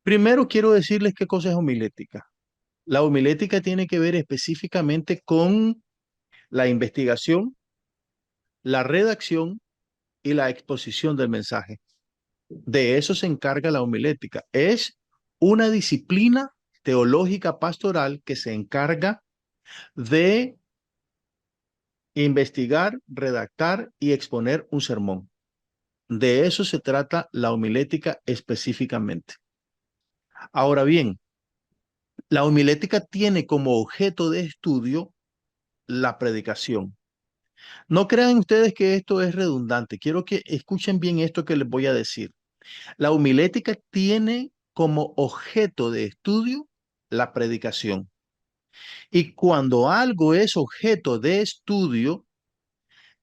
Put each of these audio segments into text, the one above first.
Primero quiero decirles qué cosa es homilética. La homilética tiene que ver específicamente con la investigación, la redacción y la exposición del mensaje. De eso se encarga la homilética. Es una disciplina teológica pastoral que se encarga de investigar, redactar y exponer un sermón. De eso se trata la homilética específicamente. Ahora bien, la homilética tiene como objeto de estudio la predicación. No crean ustedes que esto es redundante. Quiero que escuchen bien esto que les voy a decir. La homilética tiene como objeto de estudio la predicación. Y cuando algo es objeto de estudio,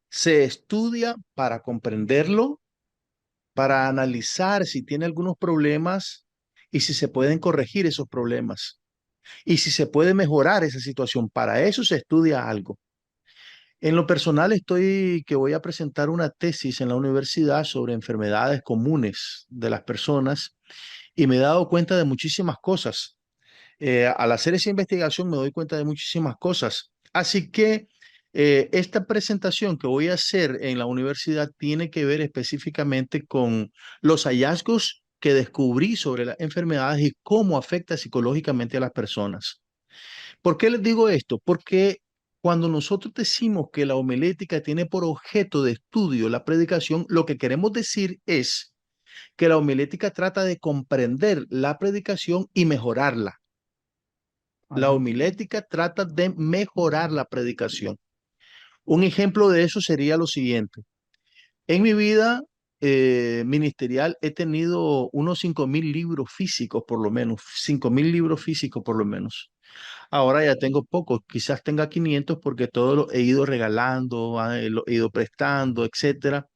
se estudia para comprenderlo, para analizar si tiene algunos problemas y si se pueden corregir esos problemas y si se puede mejorar esa situación. Para eso se estudia algo. En lo personal estoy que voy a presentar una tesis en la universidad sobre enfermedades comunes de las personas y me he dado cuenta de muchísimas cosas. Al hacer esa investigación me doy cuenta de muchísimas cosas. Así que esta presentación que voy a hacer en la universidad tiene que ver específicamente con los hallazgos que descubrí sobre las enfermedades y cómo afecta psicológicamente a las personas. ¿Por qué les digo esto? Porque cuando nosotros decimos que la homilética tiene por objeto de estudio la predicación, lo que queremos decir es que la homilética trata de comprender la predicación y mejorarla. La Amén. homilética trata de mejorar la predicación. Un ejemplo de eso sería lo siguiente. En mi vida ministerial he tenido unos 5.000 libros físicos, por lo menos, 5.000 libros físicos, por lo menos. Ahora ya tengo pocos, quizás tenga 500 porque todos los he ido regalando, lo he ido prestando, etcétera.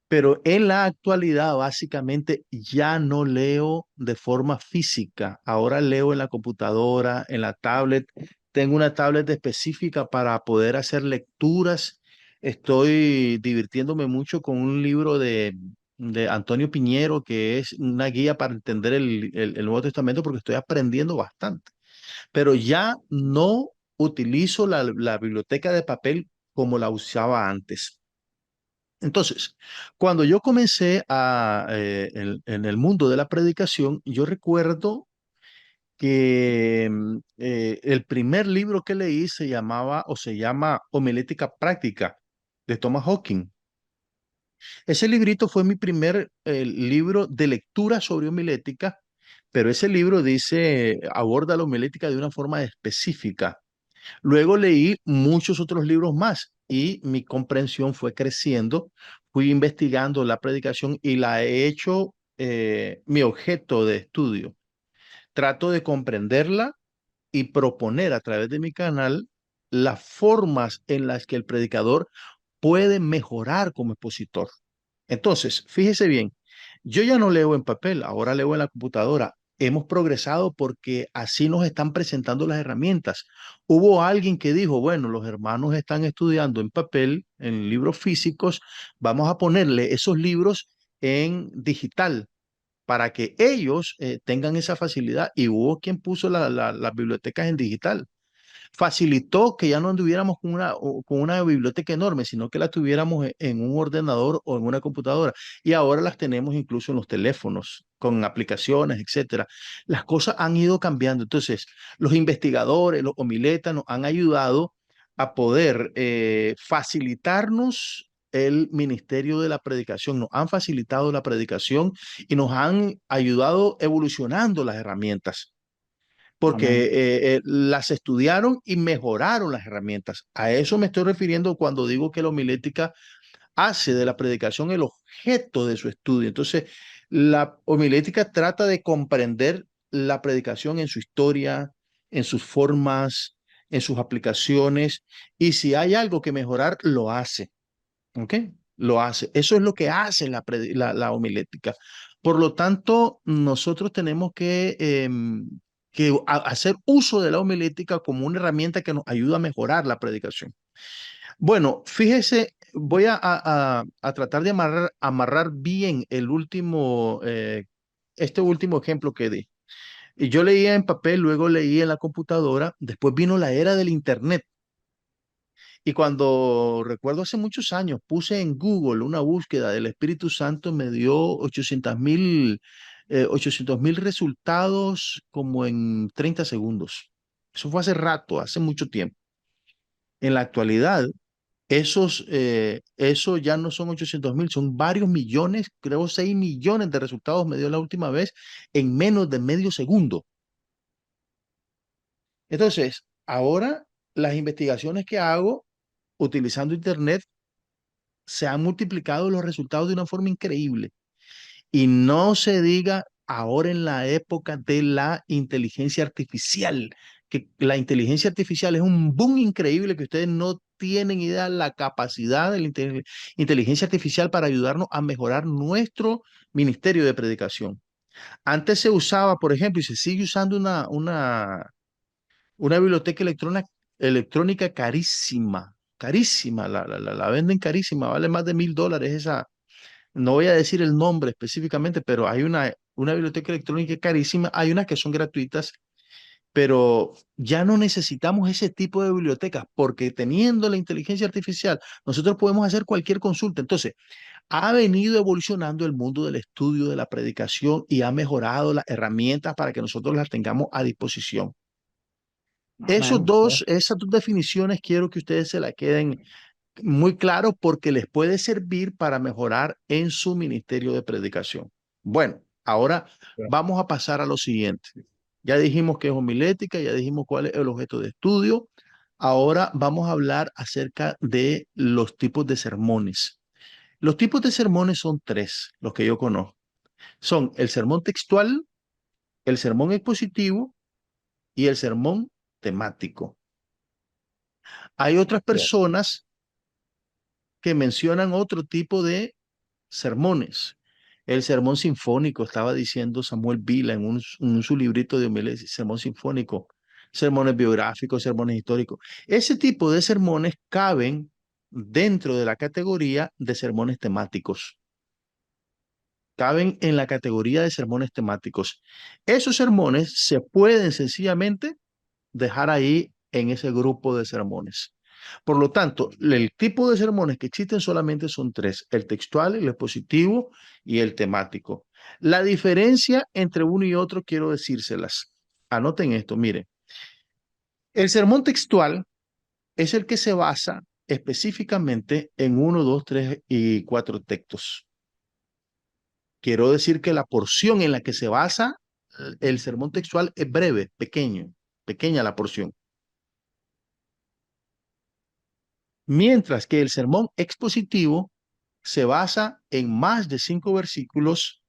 Pero en la actualidad, básicamente, ya no leo de forma física. Ahora leo en la computadora, en la tablet. Tengo una tablet específica para poder hacer lecturas. Estoy divirtiéndome mucho con un libro de Antonio Piñero, que es una guía para entender el Nuevo Testamento, porque estoy aprendiendo bastante. Pero ya no utilizo la biblioteca de papel como la usaba antes. Entonces, cuando yo comencé en el mundo de la predicación, yo recuerdo que el primer libro que leí se llamaba o se llama Homilética Práctica de Thomas Hawking. Ese librito fue mi primer libro de lectura sobre homilética, pero ese libro dice, aborda la homilética de una forma específica. Luego leí muchos otros libros más y mi comprensión fue creciendo. Fui investigando la predicación y la he hecho mi objeto de estudio. Trato de comprenderla y proponer a través de mi canal las formas en las que el predicador puede mejorar como expositor. Entonces, fíjese bien, yo ya no leo en papel, ahora leo en la computadora. Hemos progresado porque así nos están presentando las herramientas. Hubo alguien que dijo, bueno, los hermanos están estudiando en papel, en libros físicos, vamos a ponerle esos libros en digital para que ellos tengan esa facilidad. Y hubo quien puso las bibliotecas en digital. Facilitó que ya no anduviéramos con una biblioteca enorme, sino que la tuviéramos en un ordenador o en una computadora. Y ahora las tenemos incluso en los teléfonos, con aplicaciones, etcétera. Las cosas han ido cambiando. Entonces, los investigadores, los homiletas nos han ayudado a poder facilitarnos el ministerio de la predicación, nos han facilitado la predicación y nos han ayudado evolucionando las herramientas porque Amén. las estudiaron y mejoraron las herramientas. A eso me estoy refiriendo cuando digo que la homilética hace de la predicación el objeto de su estudio. Entonces, la homilética trata de comprender la predicación en su historia, en sus formas, en sus aplicaciones, y si hay algo que mejorar, lo hace. ¿Ok? Lo hace. Eso es lo que hace la homilética. Por lo tanto, nosotros tenemos que hacer uso de la homilética como una herramienta que nos ayuda a mejorar la predicación. Bueno, fíjese, voy a tratar de amarrar bien el último este último ejemplo que di. Y yo leía en papel, luego leía en la computadora, después vino la era del Internet. Y cuando recuerdo hace muchos años, puse en Google una búsqueda del Espíritu Santo, me dio 800.000 resultados como en 30 segundos. Eso fue hace rato, hace mucho tiempo. En la actualidad, eso ya no son 800.000, son varios millones, creo 6 millones de resultados me dio la última vez en menos de medio segundo. Entonces, ahora las investigaciones que hago utilizando Internet se han multiplicado los resultados de una forma increíble. Y no se diga ahora en la época de la inteligencia artificial, que la inteligencia artificial es un boom increíble que ustedes no tienen idea de la capacidad de la inteligencia artificial para ayudarnos a mejorar nuestro ministerio de predicación. Antes se usaba, por ejemplo, y se sigue usando una biblioteca electrónica carísima, carísima, la venden carísima, vale más de $1.000 esa. No voy a decir el nombre específicamente, pero hay una biblioteca electrónica carísima, hay unas que son gratuitas, pero ya no necesitamos ese tipo de bibliotecas porque teniendo la inteligencia artificial, nosotros podemos hacer cualquier consulta. Entonces, ha venido evolucionando el mundo del estudio, de la predicación y ha mejorado las herramientas para que nosotros las tengamos a disposición. Amén. Esas dos definiciones quiero que ustedes se la queden muy claro porque les puede servir para mejorar en su ministerio de predicación. Bueno, ahora vamos a pasar a lo siguiente. Ya dijimos que es homilética, ya dijimos cuál es el objeto de estudio. Ahora vamos a hablar acerca de los tipos de sermones. Los tipos de sermones son tres, los que yo conozco. Son el sermón textual, el sermón expositivo y el sermón temático. Hay otras personas que mencionan otro tipo de sermones. El sermón sinfónico, estaba diciendo Samuel Vila en su librito de homilías, sermón sinfónico, sermones biográficos, sermones históricos. Ese tipo de sermones caben dentro de la categoría de sermones temáticos. Caben en la categoría de sermones temáticos. Esos sermones se pueden sencillamente dejar ahí en ese grupo de sermones. Por lo tanto, el tipo de sermones que existen solamente son tres: el textual, el expositivo y el temático. La diferencia entre uno y otro quiero decírselas. Anoten esto, miren. El sermón textual es el que se basa específicamente en uno, dos, tres y cuatro textos. Quiero decir que la porción en la que se basa el sermón textual es breve, pequeña la porción. Mientras que el sermón expositivo se basa en más de 5 versículos,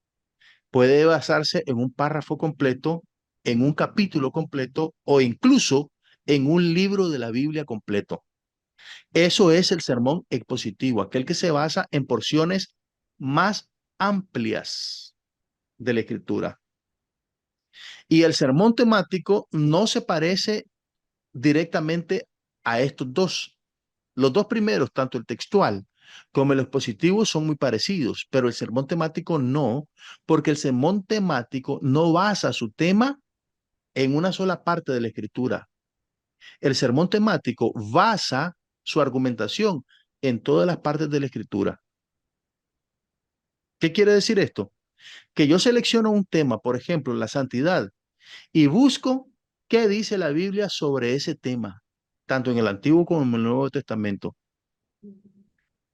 puede basarse en un párrafo completo, en un capítulo completo o incluso en un libro de la Biblia completo. Eso es el sermón expositivo, aquel que se basa en porciones más amplias de la escritura. Y el sermón temático no se parece directamente a estos dos. Los dos primeros, tanto el textual como el expositivo, son muy parecidos, pero el sermón temático no, porque el sermón temático no basa su tema en una sola parte de la escritura. El sermón temático basa su argumentación en todas las partes de la escritura. ¿Qué quiere decir esto? Que yo selecciono un tema, por ejemplo, la santidad, y busco qué dice la Biblia sobre ese tema, tanto en el Antiguo como en el Nuevo Testamento.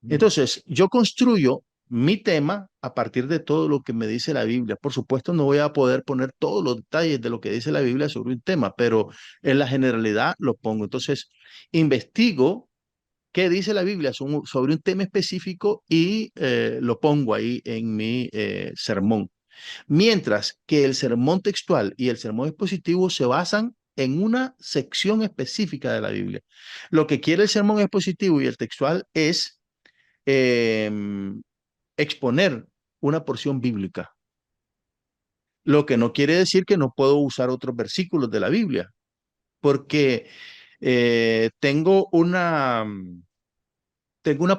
Entonces, yo construyo mi tema a partir de todo lo que me dice la Biblia. Por supuesto, no voy a poder poner todos los detalles de lo que dice la Biblia sobre un tema, pero en la generalidad lo pongo. Entonces, investigo qué dice la Biblia sobre un tema específico y lo pongo ahí en mi sermón. Mientras que el sermón textual y el sermón expositivo se basan en una sección específica de la Biblia. Lo que quiere el sermón expositivo y el textual es eh, exponer una porción bíblica, lo que no quiere decir que no puedo usar otros versículos de la Biblia, porque tengo una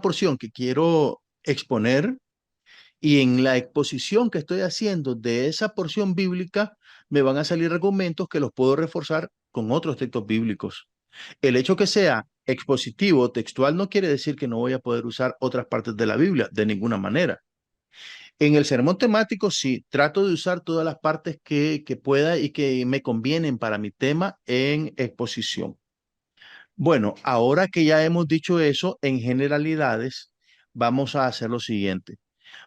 porción que quiero exponer Y en la exposición que estoy haciendo de esa porción bíblica, me van a salir argumentos que los puedo reforzar con otros textos bíblicos. El hecho que sea expositivo o textual no quiere decir que no voy a poder usar otras partes de la Biblia, de ninguna manera. En el sermón temático, sí, trato de usar todas las partes que pueda y que me convienen para mi tema en exposición. Bueno, ahora que ya hemos dicho eso, en generalidades, vamos a hacer lo siguiente.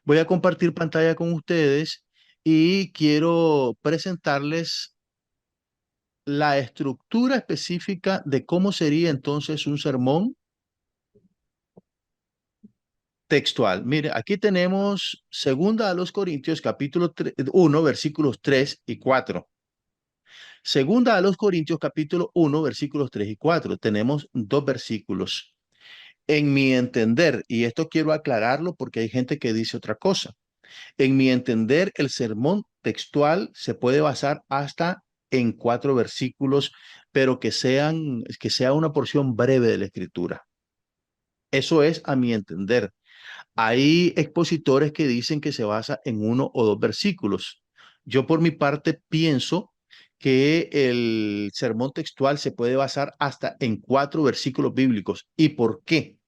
Voy a compartir pantalla con ustedes y quiero presentarles la estructura específica de cómo sería entonces un sermón textual. Mire, aquí tenemos segunda a los Corintios capítulo 1, versículos 3 y 4. Segunda a los Corintios capítulo 1, versículos 3 y 4. Tenemos dos versículos. En mi entender, y esto quiero aclararlo porque hay gente que dice otra cosa. En mi entender, el sermón textual se puede basar hasta en 4 versículos, pero que sea una porción breve de la escritura. Eso es a mi entender. Hay expositores que dicen que se basa en 1 o 2 versículos. Yo por mi parte pienso que el sermón textual se puede basar hasta en 4 versículos bíblicos. ¿Y por qué?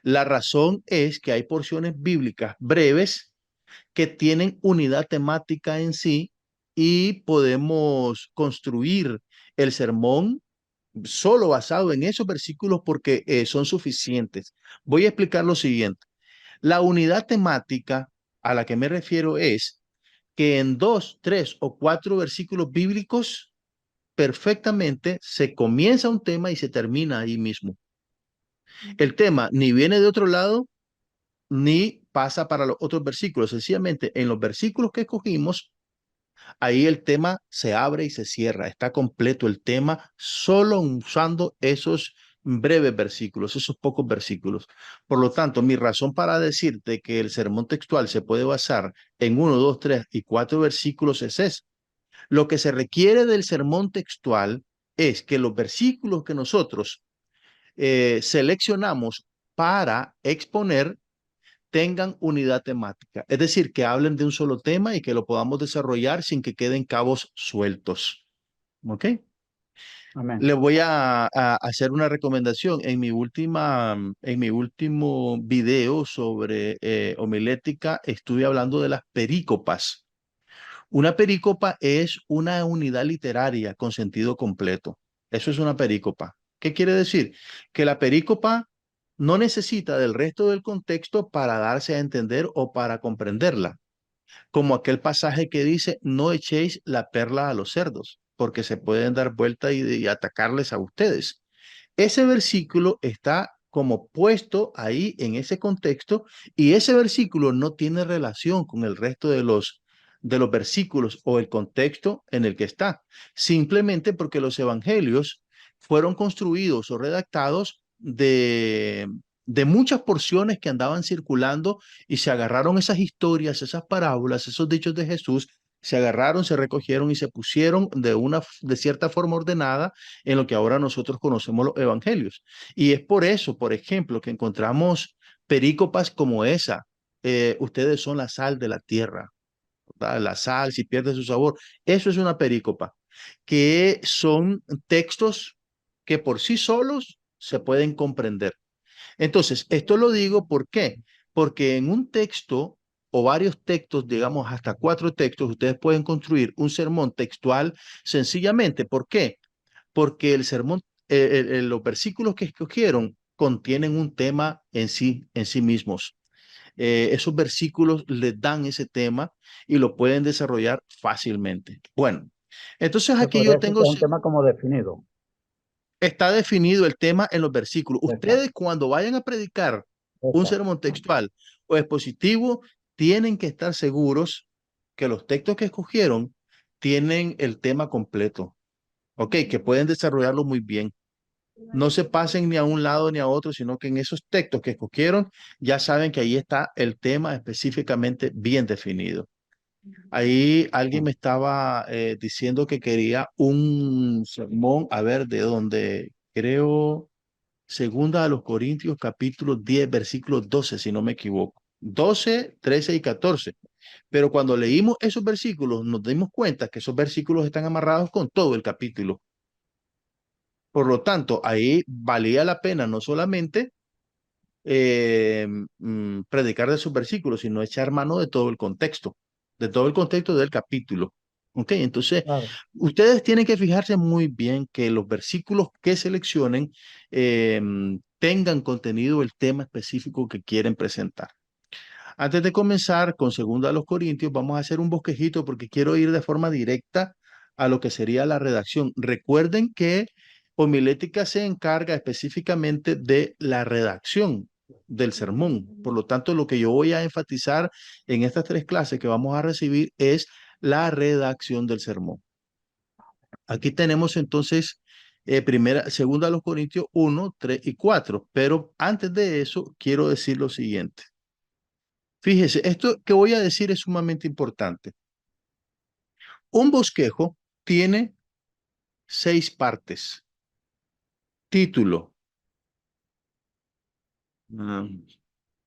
La razón es que hay porciones bíblicas breves que tienen unidad temática en sí y podemos construir el sermón solo basado en esos versículos porque son suficientes. Voy a explicar lo siguiente. La unidad temática a la que me refiero es que en 2, 3 o 4 versículos bíblicos perfectamente se comienza un tema y se termina ahí mismo. El tema ni viene de otro lado ni pasa para los otros versículos. Sencillamente en los versículos que escogimos, ahí el tema se abre y se cierra. Está completo el tema solo usando esos breves versículos, esos pocos versículos. Por lo tanto, mi razón para decirte que el sermón textual se puede basar en 1, 2, 3 y 4 versículos es ese. Lo que se requiere del sermón textual es que los versículos que nosotros seleccionamos para exponer tengan unidad temática, es decir, que hablen de un solo tema y que lo podamos desarrollar sin que queden cabos sueltos. ¿Ok? Amén. Le voy a hacer una recomendación. En mi último video sobre homilética, estuve hablando de las perícopas. Una perícopa es una unidad literaria con sentido completo. Eso es una perícopa. ¿Qué quiere decir? Que la perícopa no necesita del resto del contexto para darse a entender o para comprenderla, como aquel pasaje que dice, no echéis la perla a los cerdos, porque se pueden dar vuelta y atacarles a ustedes. Ese versículo está como puesto ahí en ese contexto y ese versículo no tiene relación con el resto de los versículos o el contexto en el que está, simplemente porque los evangelios fueron construidos o redactados de muchas porciones que andaban circulando y se agarraron esas historias, esas parábolas, esos dichos de Jesús, se agarraron, se recogieron y se pusieron de cierta forma ordenada en lo que ahora nosotros conocemos los evangelios. Y es por eso, por ejemplo, que encontramos perícopas como esa. Ustedes son la sal de la tierra, ¿verdad? La sal, si pierde su sabor, eso es una perícopa, que son textos que por sí solos se pueden comprender. Entonces, esto lo digo ¿por qué? Porque en un texto o varios textos, digamos hasta 4 textos, ustedes pueden construir un sermón textual sencillamente. ¿Por qué? Porque el sermón, los versículos que escogieron contienen un tema en sí mismos. Esos versículos les dan ese tema y lo pueden desarrollar fácilmente. Bueno, entonces Se aquí podría yo decir que tengo, es un tema como definido. está definido el tema en los versículos. Exacto. Ustedes cuando vayan a predicar un Exacto. sermón textual o expositivo, tienen que estar seguros que los textos que escogieron tienen el tema completo. Ok, que pueden desarrollarlo muy bien. No se pasen ni a un lado ni a otro, sino que en esos textos que escogieron ya saben que ahí está el tema específicamente bien definido. Ahí alguien me estaba diciendo que quería un sermón, a ver, de dónde creo, segunda a los Corintios, capítulo 10, versículo 12, si no me equivoco. 12, 13 y 14. Pero cuando leímos esos versículos, nos dimos cuenta que esos versículos están amarrados con todo el capítulo. Por lo tanto, ahí valía la pena no solamente predicar de sus versículos, sino echar mano de todo el contexto del capítulo. ¿Ok? Entonces, Claro. ustedes tienen que fijarse muy bien que los versículos que seleccionen tengan contenido el tema específico que quieren presentar. Antes de comenzar con Segunda a los Corintios, vamos a hacer un bosquejito porque quiero ir de forma directa a lo que sería la redacción. Recuerden que homilética se encarga específicamente de la redacción del sermón. Por lo tanto, lo que yo voy a enfatizar en estas tres clases que vamos a recibir es la redacción del sermón. Aquí tenemos entonces Segunda a los Corintios 1, 3 y 4, pero antes de eso quiero decir lo siguiente. Fíjese, esto que voy a decir es sumamente importante. Un bosquejo tiene 6 partes. Título,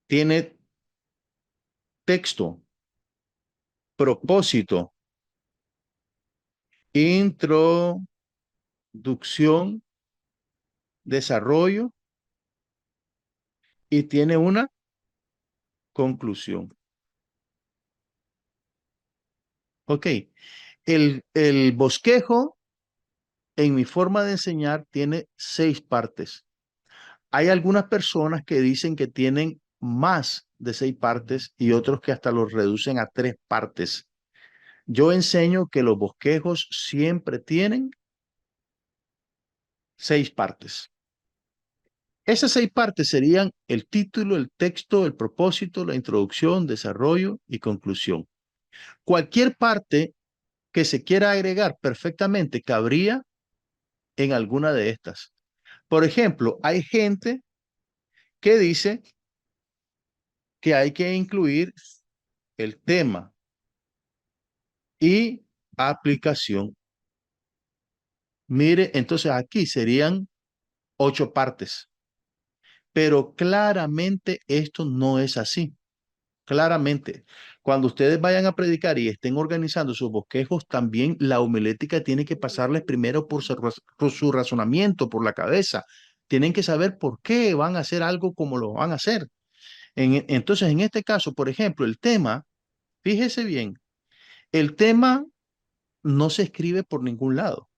tiene texto, propósito, introducción, desarrollo y tiene una conclusión. Ok, el bosquejo en mi forma de enseñar tiene 6 partes. Hay algunas personas que dicen que tienen más de 6 partes y otros que hasta los reducen a 3 partes. Yo enseño que los bosquejos siempre tienen 6 partes. Esas 6 partes serían el título, el texto, el propósito, la introducción, desarrollo y conclusión. Cualquier parte que se quiera agregar perfectamente cabría en alguna de estas. Por ejemplo, hay gente que dice que hay que incluir el tema y aplicación. Mire, entonces aquí serían 8 partes, pero claramente esto no es así. Claramente, cuando ustedes vayan a predicar y estén organizando sus bosquejos, también la homilética tiene que pasarles primero por su razonamiento, por la cabeza. Tienen que saber por qué van a hacer algo como lo van a hacer. Entonces, en este caso, por ejemplo, el tema, fíjese bien, el tema no se escribe por ningún lado.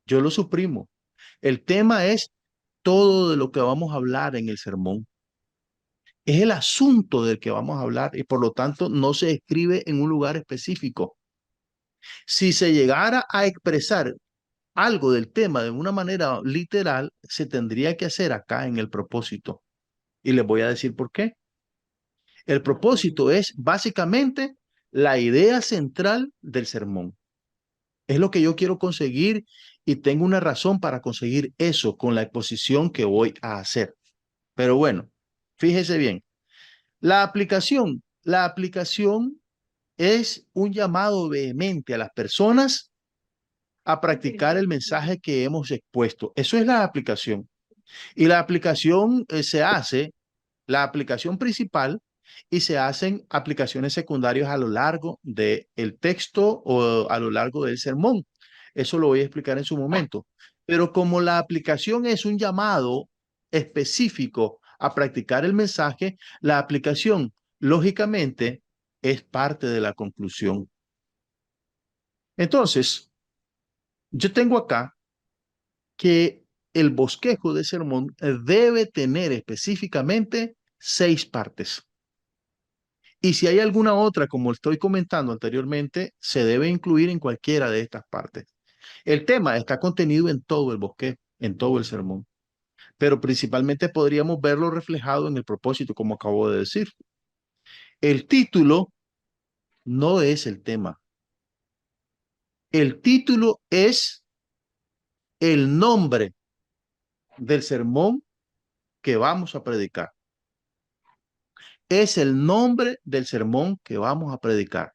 Yo lo suprimo. El tema es todo de lo que vamos a hablar en el sermón. Es el asunto del que vamos a hablar y por lo tanto no se escribe en un lugar específico. Si se llegara a expresar algo del tema de una manera literal, se tendría que hacer acá en el propósito. Y les voy a decir por qué. El propósito es básicamente la idea central del sermón. Es lo que yo quiero conseguir y tengo una razón para conseguir eso con la exposición que voy a hacer. Pero bueno, fíjese bien. La aplicación es un llamado vehemente a las personas a practicar el mensaje que hemos expuesto. Eso es la aplicación. Y la aplicación la aplicación principal, y se hacen aplicaciones secundarias a lo largo del texto o a lo largo del sermón. Eso lo voy a explicar en su momento. Pero como la aplicación es un llamado específico a practicar el mensaje, la aplicación, lógicamente, es parte de la conclusión. Entonces, yo tengo acá que el bosquejo de sermón debe tener específicamente 6 partes. Y si hay alguna otra, como estoy comentando anteriormente, se debe incluir en cualquiera de estas partes. El tema está contenido en todo el bosquejo, en todo el sermón, pero principalmente podríamos verlo reflejado en el propósito, como acabo de decir. El título no es el tema. El título es el nombre del sermón que vamos a predicar. Es el nombre del sermón que vamos a predicar.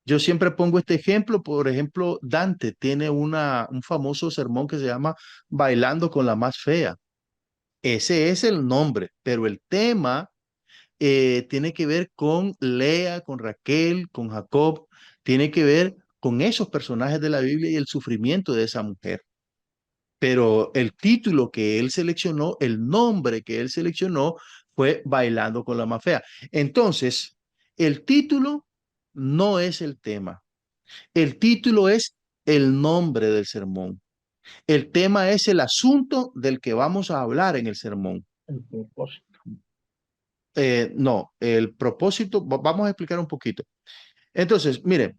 Yo siempre pongo este ejemplo, por ejemplo, Dante tiene un famoso sermón que se llama Bailando con la más fea. Ese es el nombre, pero el tema tiene que ver con Lea, con Raquel, con Jacob, tiene que ver con esos personajes de la Biblia y el sufrimiento de esa mujer. Pero el título que él seleccionó, el nombre que él seleccionó fue Bailando con la más fea. Entonces, el título no es el tema. El título es el nombre del sermón. El tema es el asunto del que vamos a hablar en el sermón. El propósito. No, el propósito, vamos a explicar un poquito. Entonces, mire,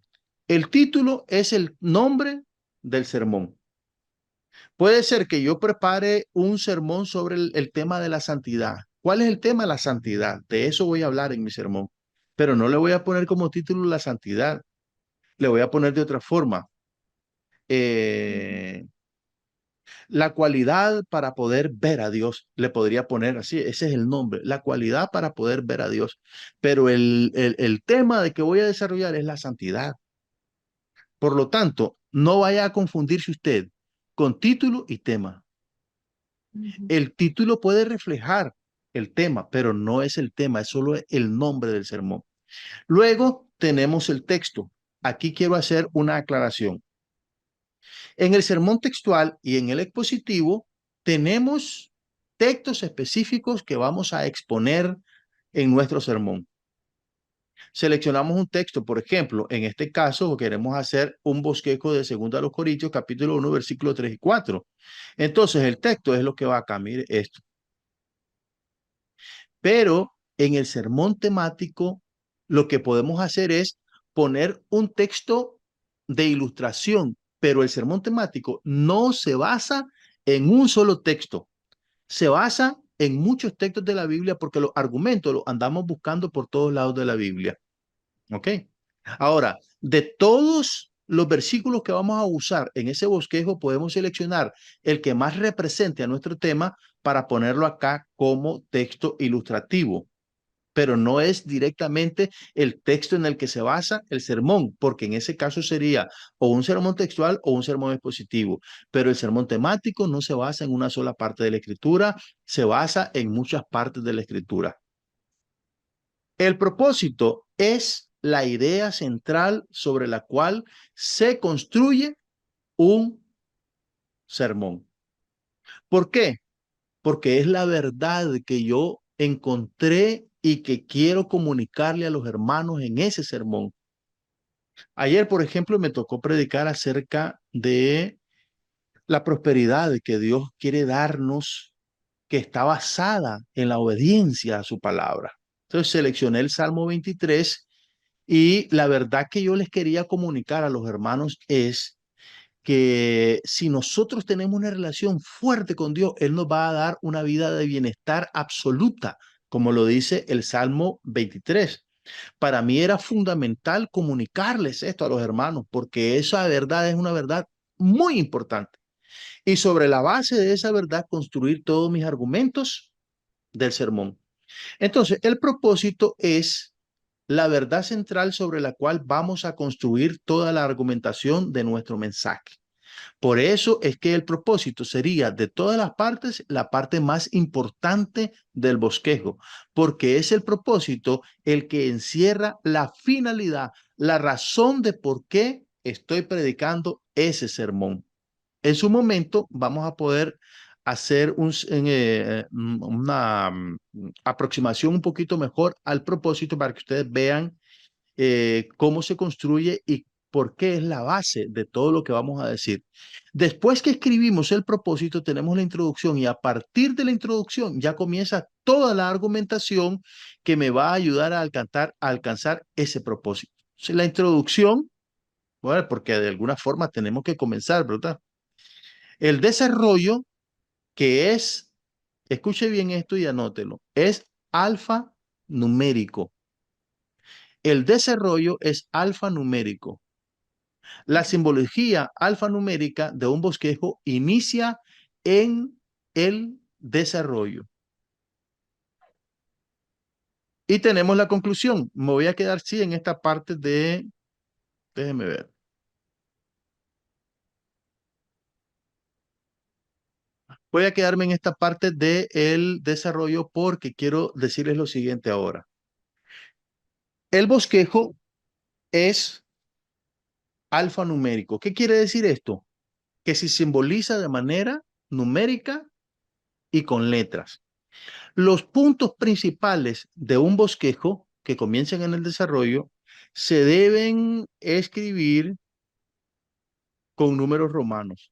el título es el nombre del sermón. Puede ser que yo prepare un sermón sobre el tema de la santidad. ¿Cuál es el tema? La santidad. De eso voy a hablar en mi sermón. Pero no le voy a poner como título la santidad. Le voy a poner de otra forma. Eh, la cualidad para poder ver a Dios. Le podría poner así. Ese es el nombre. La cualidad para poder ver a Dios. Pero el tema de que voy a desarrollar es la santidad. Por lo tanto, no vaya a confundirse usted con título y tema. El título puede reflejar el tema, pero no es el tema, es solo el nombre del sermón. Luego tenemos el texto. Aquí quiero hacer una aclaración. En el sermón textual y en el expositivo tenemos textos específicos que vamos a exponer en nuestro sermón. Seleccionamos un texto, por ejemplo, en este caso queremos hacer un bosquejo de 2 Corintios, capítulo 1, versículos 3 y 4. Entonces el texto es lo que va acá, mire esto. Pero en el sermón temático, lo que podemos hacer es poner un texto de ilustración, pero el sermón temático no se basa en un solo texto, se basa en muchos textos de la Biblia porque los argumentos los andamos buscando por todos lados de la Biblia. ¿Ok? Ahora, de todos los versículos que vamos a usar en ese bosquejo, podemos seleccionar el que más represente a nuestro tema para ponerlo acá como texto ilustrativo, pero no es directamente el texto en el que se basa el sermón, porque en ese caso sería o un sermón textual o un sermón expositivo, pero el sermón temático no se basa en una sola parte de la escritura, se basa en muchas partes de la escritura. El propósito es la idea central sobre la cual se construye un sermón. ¿Por qué? Porque es la verdad que yo encontré y que quiero comunicarle a los hermanos en ese sermón. Ayer, por ejemplo, me tocó predicar acerca de la prosperidad que Dios quiere darnos, que está basada en la obediencia a su palabra. Entonces seleccioné el Salmo 23 y la verdad que yo les quería comunicar a los hermanos es que si nosotros tenemos una relación fuerte con Dios, Él nos va a dar una vida de bienestar absoluta, como lo dice el Salmo 23. Para mí era fundamental comunicarles esto a los hermanos, porque esa verdad es una verdad muy importante. Y sobre la base de esa verdad, construir todos mis argumentos del sermón. Entonces, el propósito es la verdad central sobre la cual vamos a construir toda la argumentación de nuestro mensaje. Por eso es que el propósito sería de todas las partes la parte más importante del bosquejo, porque es el propósito el que encierra la finalidad, la razón de por qué estoy predicando ese sermón. En su momento vamos a poder hacer una aproximación un poquito mejor al propósito para que ustedes vean cómo se construye y por qué es la base de todo lo que vamos a decir. Después que escribimos el propósito, tenemos la introducción y a partir de la introducción ya comienza toda la argumentación que me va a ayudar a alcanzar ese propósito. Entonces, la introducción, bueno, porque de alguna forma tenemos que comenzar, ¿verdad? El desarrollo, que es, escuche bien esto y anótelo, es alfanumérico. El desarrollo es alfanumérico. La simbología alfanumérica de un bosquejo inicia en el desarrollo. Y tenemos la conclusión. Me voy a quedar, sí, en esta parte de, déjenme ver. Voy a quedarme en esta parte del desarrollo porque quiero decirles lo siguiente ahora. El bosquejo es alfanumérico. ¿Qué quiere decir esto? Que se simboliza de manera numérica y con letras. Los puntos principales de un bosquejo que comiencen en el desarrollo se deben escribir con números romanos.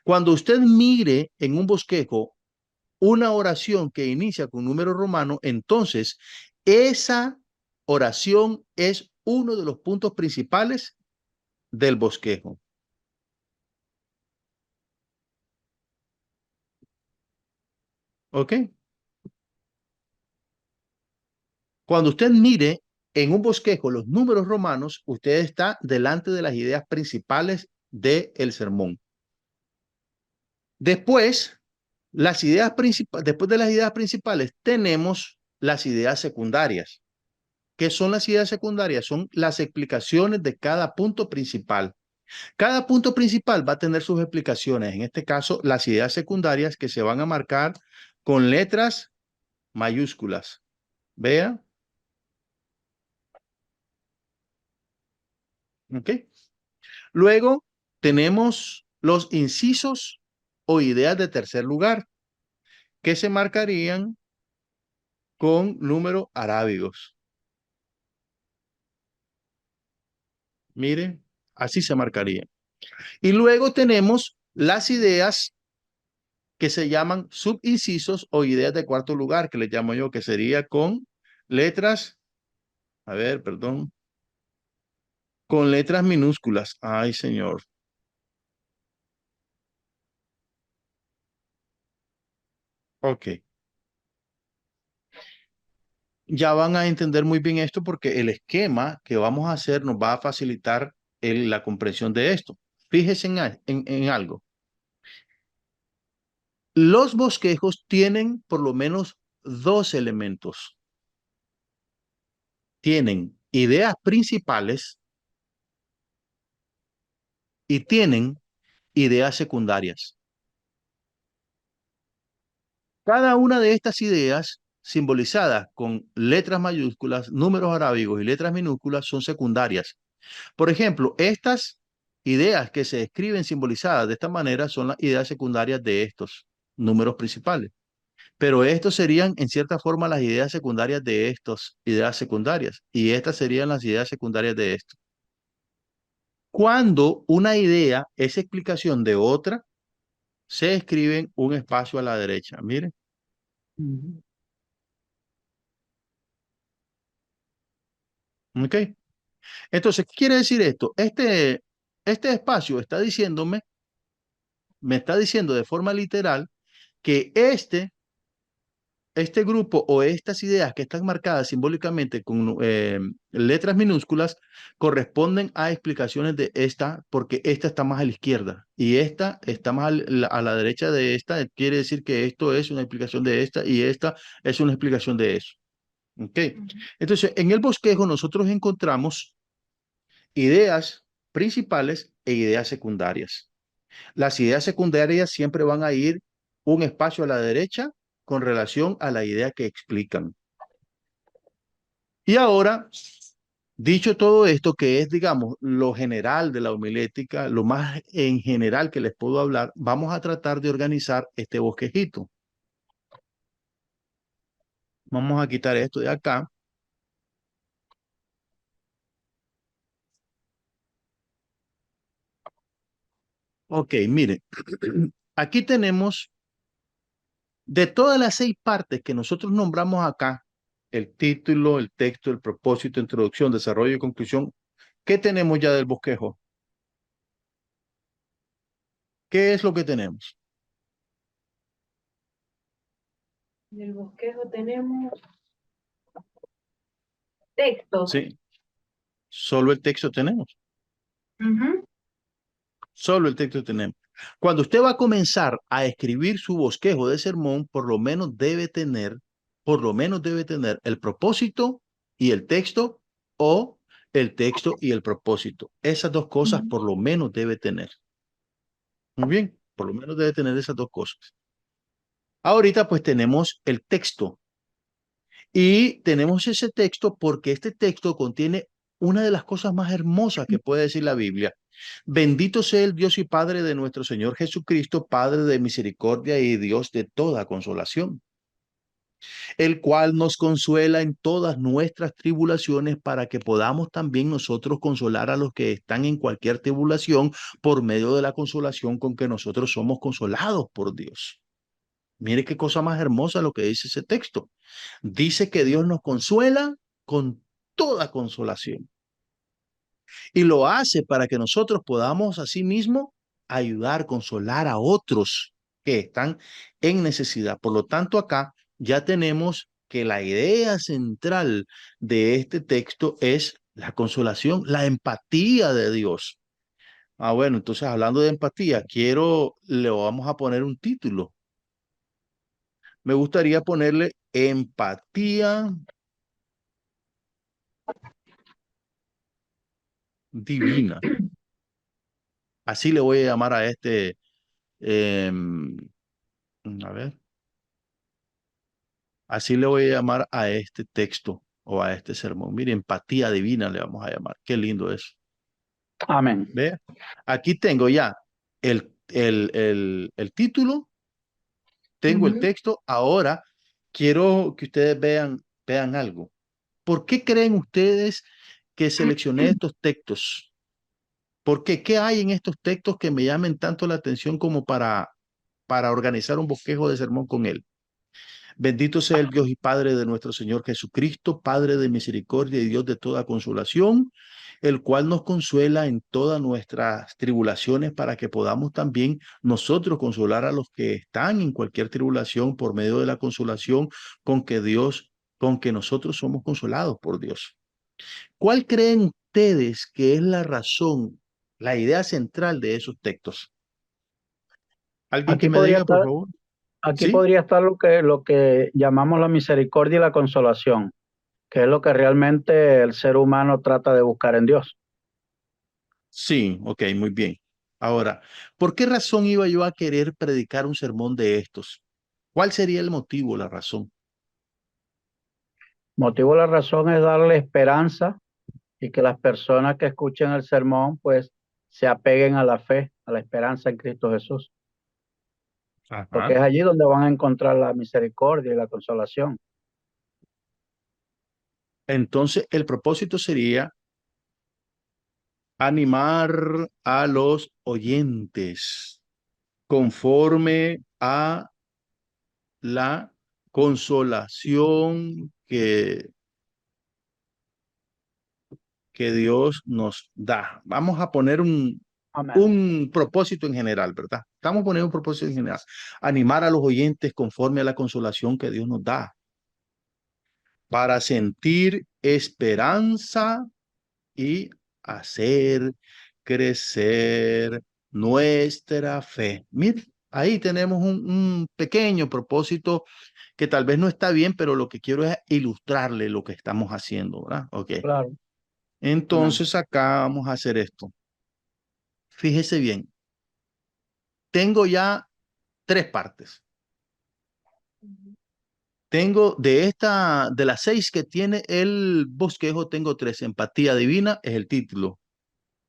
Cuando usted mire en un bosquejo una oración que inicia con número romano, entonces esa oración es uno de los puntos principales del bosquejo. ¿Ok? Cuando usted mire en un bosquejo los números romanos, usted está delante de las ideas principales del sermón. Después, después de las ideas principales, tenemos las ideas secundarias. ¿Qué son las ideas secundarias? Son las explicaciones de cada punto principal. Cada punto principal va a tener sus explicaciones. En este caso, las ideas secundarias que se van a marcar con letras mayúsculas. Vea. ¿Ok? Luego tenemos los incisos o ideas de tercer lugar que se marcarían con números arábigos. Miren, así se marcaría. Y luego tenemos las ideas que se llaman subincisos o ideas de cuarto lugar, que les llamo yo, que sería con letras, a ver, perdón, con letras minúsculas. Ay, señor. Ok. Ya van a entender muy bien esto porque el esquema que vamos a hacer nos va a facilitar la comprensión de esto. Fíjese en algo. Los bosquejos tienen por lo menos dos elementos. Tienen ideas principales y tienen ideas secundarias. Cada una de estas ideas, simbolizadas con letras mayúsculas, números arábigos y letras minúsculas, son secundarias. Por ejemplo, estas ideas que se escriben simbolizadas de esta manera son las ideas secundarias de estos números principales. Pero estos serían, en cierta forma, las ideas secundarias de estas ideas secundarias. Y estas serían las ideas secundarias de esto. Cuando una idea es explicación de otra, se escribe en un espacio a la derecha. Miren. ¿Ok? Entonces, ¿qué quiere decir esto? Este espacio está diciéndome, me está diciendo de forma literal que este grupo o estas ideas que están marcadas simbólicamente con letras minúsculas corresponden a explicaciones de esta, porque esta está más a la izquierda y esta está más a la derecha de esta. Quiere decir que esto es una explicación de esta y esta es una explicación de eso. ¿Ok? Entonces, en el bosquejo nosotros encontramos ideas principales e ideas secundarias. Las ideas secundarias siempre van a ir un espacio a la derecha con relación a la idea que explican. Y ahora, dicho todo esto, que es, digamos, lo general de la homilética, lo más en general que les puedo hablar, vamos a tratar de organizar este bosquejito. Vamos a quitar esto de acá. Ok, miren, aquí tenemos de todas las 6 partes que nosotros nombramos acá, el título, el texto, el propósito, introducción, desarrollo y conclusión, ¿qué tenemos ya del bosquejo? ¿Qué es lo que tenemos? Del bosquejo tenemos texto. Sí, solo el texto tenemos. Ujú. Solo el texto tenemos. Cuando usted va a comenzar a escribir su bosquejo de sermón, por lo menos debe tener el propósito y el texto o el texto y el propósito. Esas dos cosas por lo menos debe tener. Muy bien, por lo menos debe tener esas dos cosas. Ahorita pues tenemos el texto. Y tenemos ese texto porque este texto contiene una de las cosas más hermosas que puede decir la Biblia. Bendito sea el Dios y Padre de nuestro Señor Jesucristo, Padre de misericordia y Dios de toda consolación, el cual nos consuela en todas nuestras tribulaciones para que podamos también nosotros consolar a los que están en cualquier tribulación por medio de la consolación con que nosotros somos consolados por Dios. Mire qué cosa más hermosa lo que dice ese texto. Dice que Dios nos consuela con toda consolación y lo hace para que nosotros podamos asimismo ayudar, consolar a otros que están en necesidad. Por lo tanto, acá ya tenemos que la idea central de este texto es la consolación, la empatía de Dios. Ah, bueno, entonces hablando de empatía, le vamos a poner un título. Me gustaría ponerle empatía divina. Así le voy a llamar a em, a ver, así le voy a llamar a este texto o a este sermón. Mire, empatía divina le vamos a llamar. Qué lindo es. Amén. ¿Ve? Aquí tengo ya el título, tengo el texto. Ahora quiero que ustedes vean algo. ¿Por qué creen ustedes que seleccioné estos textos? ¿Por qué? ¿Qué hay en estos textos que me llamen tanto la atención como para organizar un bosquejo de sermón con él? Bendito sea el Dios y Padre de nuestro Señor Jesucristo, Padre de misericordia y Dios de toda consolación, el cual nos consuela en todas nuestras tribulaciones para que podamos también nosotros consolar a los que están en cualquier tribulación por medio de la consolación con que nosotros somos consolados por Dios. ¿Cuál creen ustedes que es la razón, la idea central de esos textos? ¿Alguien que Aquí me podría diga, por estar, favor? aquí ¿Sí? podría estar lo que llamamos la misericordia y la consolación, que es lo que realmente el ser humano trata de buscar en Dios. Sí, ok, muy bien. Ahora, ¿por qué razón iba yo a querer predicar un sermón de estos? ¿Cuál sería el motivo, la razón? Motivo de la razón es darle esperanza y que las personas que escuchen el sermón pues se apeguen a la fe, a la esperanza en Cristo Jesús, porque Ajá. es allí donde van a encontrar la misericordia y la consolación. Entonces, el propósito sería animar a los oyentes conforme a la consolación que Dios nos da. Vamos a poner Amén. un propósito en general, ¿verdad? Estamos poniendo un propósito en general. Animar a los oyentes conforme a la consolación que Dios nos da para sentir esperanza y hacer crecer nuestra fe. Mire, ahí tenemos un pequeño propósito que tal vez no está bien, pero lo que quiero es ilustrarle lo que estamos haciendo, ¿verdad? Ok. Claro. Amén. Entonces acá vamos a hacer esto. Fíjese bien, tengo ya tres partes. Tengo de las seis que tiene el bosquejo, tengo tres. Empatía divina es el título.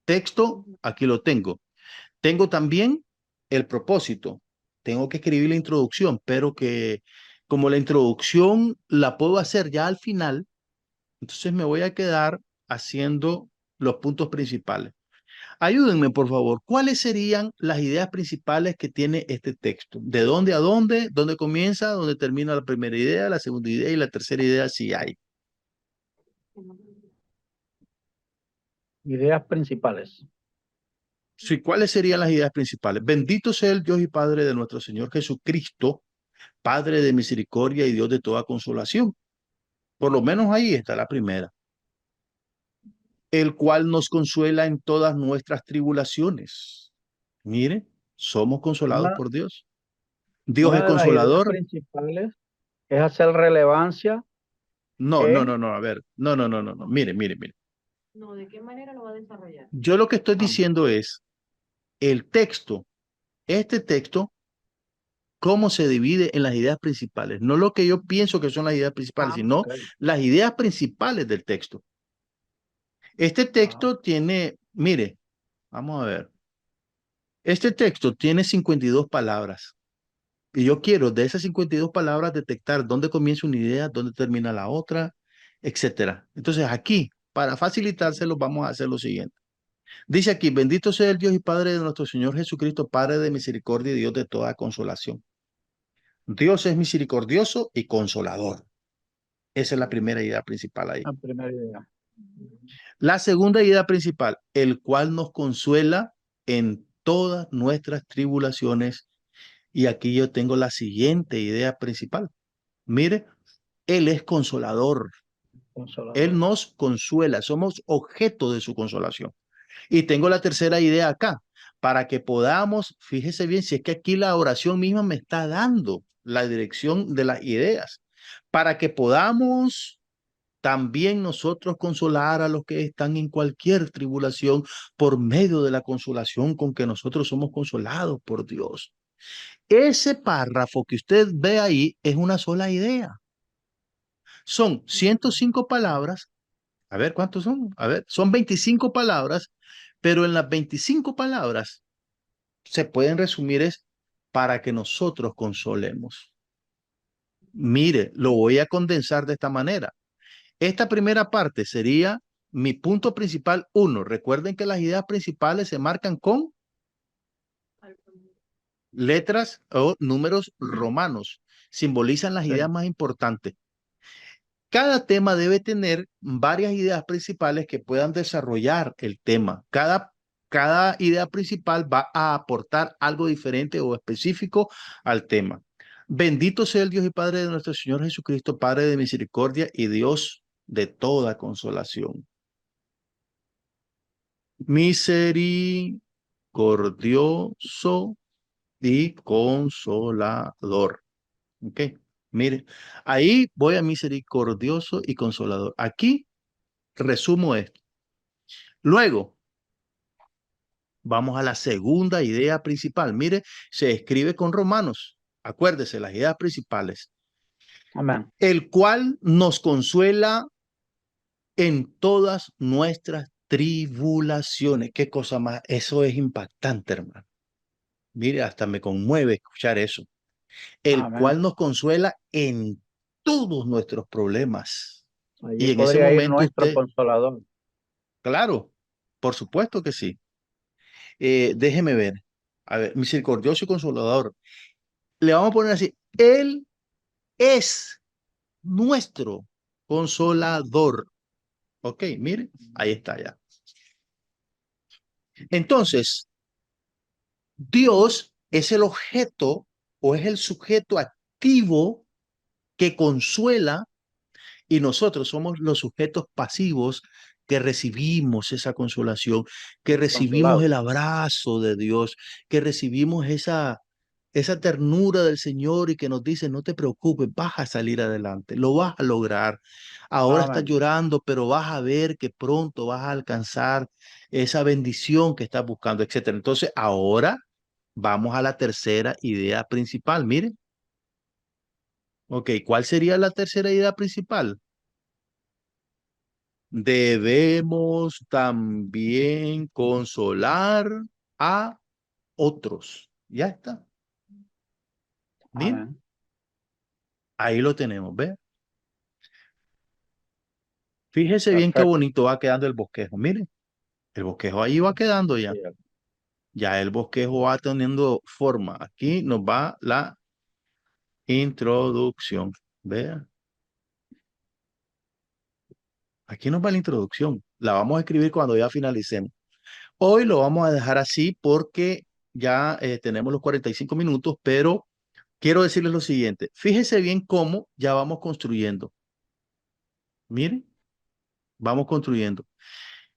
Texto, aquí lo tengo. Tengo también el propósito. Tengo que escribir la introducción, pero que como la introducción la puedo hacer ya al final, entonces me voy a quedar haciendo los puntos principales. Ayúdenme, por favor. ¿Cuáles serían las ideas principales que tiene este texto? ¿De dónde a dónde? ¿Dónde comienza? ¿Dónde termina la primera idea, la segunda idea y la tercera idea si hay? Ideas principales. Sí, ¿cuáles serían las ideas principales? Bendito sea el Dios y Padre de nuestro Señor Jesucristo, Padre de misericordia y Dios de toda consolación. Por lo menos ahí está la primera. El cual nos consuela en todas nuestras tribulaciones. Mire, somos consolados Una, por Dios. Dios es una de las ideas consolador. principales es hacer relevancia No, no, en... no, no, a ver, no, no, no, no, no, mire, mire, mire. No, ¿de qué manera lo va a desarrollar? Yo lo que estoy Amén. diciendo es, el texto, este texto cómo se divide en las ideas principales. No lo que yo pienso que son las ideas principales, sino ok. las ideas principales del texto. Este texto tiene, mire, vamos a ver. Este texto tiene 52 palabras. Y yo quiero de esas 52 palabras detectar dónde comienza una idea, dónde termina la otra, etcétera. Entonces aquí, para facilitárselo, vamos a hacer lo siguiente. Dice aquí, bendito sea el Dios y Padre de nuestro Señor Jesucristo, Padre de misericordia y Dios de toda consolación. Dios es misericordioso y consolador. Esa es la primera idea principal ahí. La primera idea. La segunda idea principal, el cual nos consuela en todas nuestras tribulaciones. Y aquí yo tengo la siguiente idea principal. Mire, Él es consolador. Él Consolador. nos consuela. Somos objeto de su consolación. Y tengo la tercera idea acá. Para que podamos, fíjese bien, si es que aquí la oración misma me está dando la dirección de las ideas. Para que podamos también nosotros consolar a los que están en cualquier tribulación por medio de la consolación con que nosotros somos consolados por Dios. Ese párrafo que usted ve ahí es una sola idea. Son 105 palabras. A ver, ¿cuántos son? A ver, son 25 palabras, pero en las 25 palabras se pueden resumir es para que nosotros consolemos. Mire, lo voy a condensar de esta manera. Esta primera parte sería mi punto principal 1. Recuerden que las ideas principales se marcan con letras o números romanos. Simbolizan las Sí. ideas más importantes. Cada tema debe tener varias ideas principales que puedan desarrollar el tema. Cada idea principal va a aportar algo diferente o específico al tema. Bendito sea el Dios y Padre de nuestro Señor Jesucristo, Padre de misericordia y Dios de toda consolación. Misericordioso y consolador. ¿Ok? Mire, ahí voy a misericordioso y consolador. Aquí resumo esto. Luego, vamos a la segunda idea principal. Mire, se escribe con romanos. Acuérdese, las ideas principales. Amén. El cual nos consuela en todas nuestras tribulaciones. Qué cosa más, eso es impactante, hermano. Mire, hasta me conmueve escuchar eso. El Amén. cual nos consuela en todos nuestros problemas. Allí Y en ese podría ir momento nuestro usted, consolador. claro, por supuesto que sí. Déjeme ver. A ver, misericordioso y consolador. Le vamos a poner así. Él es nuestro consolador. Ok, mire, ahí está ya. Entonces, Dios es el objeto o es el sujeto activo que consuela y nosotros somos los sujetos pasivos que recibimos esa consolación, que recibimos Consolado. el abrazo de Dios, que recibimos esa ternura del Señor y que nos dice, no te preocupes, vas a salir adelante, lo vas a lograr. Ahora estás Amén. llorando, pero vas a ver que pronto vas a alcanzar esa bendición que estás buscando, etcétera. Entonces, ahora vamos a la tercera idea principal. Miren, ok, ¿cuál sería la tercera idea principal? Debemos también consolar a otros. Ya está. Miren, Amén. ahí lo tenemos, ¿ve? Fíjese bien qué Perfecto. bonito va quedando el bosquejo. Miren, el bosquejo ahí va quedando ya. Sí, Ya el bosquejo va teniendo forma. Aquí nos va la introducción. Vea, aquí nos va la introducción. La vamos a escribir cuando ya finalicemos. Hoy lo vamos a dejar así porque ya tenemos los 45 minutos, pero quiero decirles lo siguiente. Fíjese bien cómo ya vamos construyendo. Miren, vamos construyendo.